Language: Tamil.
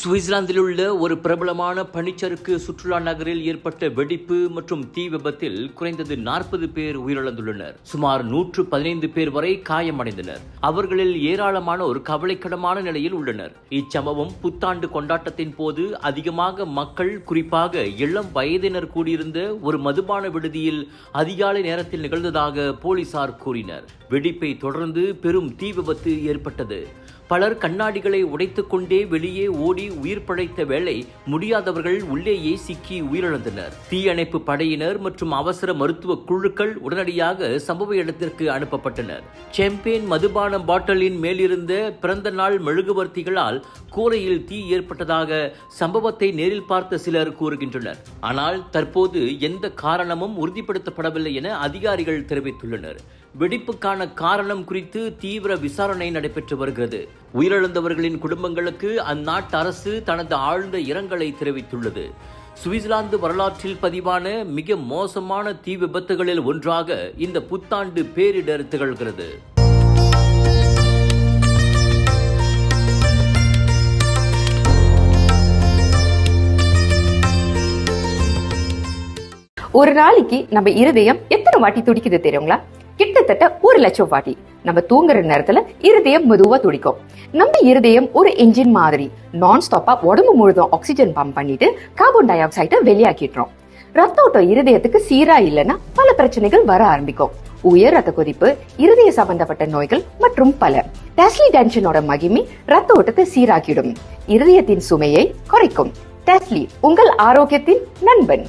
சுவிட்சர்லாந்தில் உள்ள ஒரு பிரபலமான பனிச்சறுக்கு சுற்றுலா நகரில் ஏற்பட்ட வெடிப்பு மற்றும் தீ விபத்தில் குறைந்தது 40 பேர் உயிரிழந்துள்ளனர். சுமார் 115 பேர் வரை காயமடைந்தனர். அவர்களில் ஏராளமானோர் கவலைக்கிடமான நிலையில் உள்ளனர். இச்சம்பவம் புத்தாண்டு கொண்டாட்டத்தின் போது அதிகமாக மக்கள், குறிப்பாக இளம் வயதினர் கூடியிருந்த ஒரு மதுபான விடுதியில் அதிகாலை நேரத்தில் நிகழ்ந்ததாக போலீசார் கூறினர். வெடிப்பை தொடர்ந்து பெரும் தீ விபத்து ஏற்பட்டது. பலர் கண்ணாடிகளை உடைத்துக் கொண்டே வெளியே ஓடி உயிர் பிழைத்த வேளை முடியாதவர்கள் உள்ளேயே சிக்கி உயிரிழந்தனர். தீயணைப்பு படையினர் மற்றும் அவசர மருத்துவ குழுக்கள் உடனடியாக சம்பவ இடத்திற்கு அனுப்பப்பட்டனர். சாம்பியன் மதுபான பாட்டிலின் மேலிருந்த பிறந்த நாள் மெழுகுவர்த்திகளால் கூரையில் தீ ஏற்பட்டதாக சம்பவத்தை நேரில் பார்த்த சிலர் கூறுகின்றனர். ஆனால் தற்போது எந்த காரணமும் உறுதிப்படுத்தப்படவில்லை என அதிகாரிகள் தெரிவித்துள்ளனர். வெடிப்புக்கான காரணம் குறித்து தீவிர விசாரணை நடைபெற்று வருகிறது. உயிரிழந்தவர்களின் குடும்பங்களுக்கு அந்நாட்டு அரசு தனது ஆழ்ந்த இரங்கலை தெரிவித்துள்ளது. சுவிட்சர்லாந்து வரலாற்றில் பதிவான மிக மோசமான தீ விபத்துகளில் ஒன்றாக இந்த புத்தாண்டு பேரிடர் திகழ்கிறது. ஒரு நாளைக்கு நம்ம இருதயம் எத்தனை வாட்டி துடிக்குது தெரியுங்களா? கிட்டத்தட்ட 1,00,000 வாட்டி. நம்ம தூங்குற நேரத்துல இருதயம் மெதுவா துடிக்கும். நம்ம இருதயம் ஒரு என்ஜின் மாதிரி நான் ஸ்டாப்பா உடம்பு முழுதும் ஆக்சிஜன் பம்ப் பண்ணிட்டு கார்பன் டை ஆக்சைடை வெளியாக்கிடுறோம். ரத்த ஓட்டம் இருதயத்துக்கு சீரா இல்லைன்னா பல பிரச்சனைகள் வர ஆரம்பிக்கும். உயர் ரத்த கொதிப்பு, இருதய சம்பந்தப்பட்ட நோய்கள் மற்றும் பல. டெஸ்லி டென்ஷனோட மகிமை ரத்த ஓட்டத்தை சீராக்கிடும், இருதயத்தின் சுமையை குறைக்கும். டெஸ்லி உங்கள் ஆரோக்கியத்தின் நண்பன்.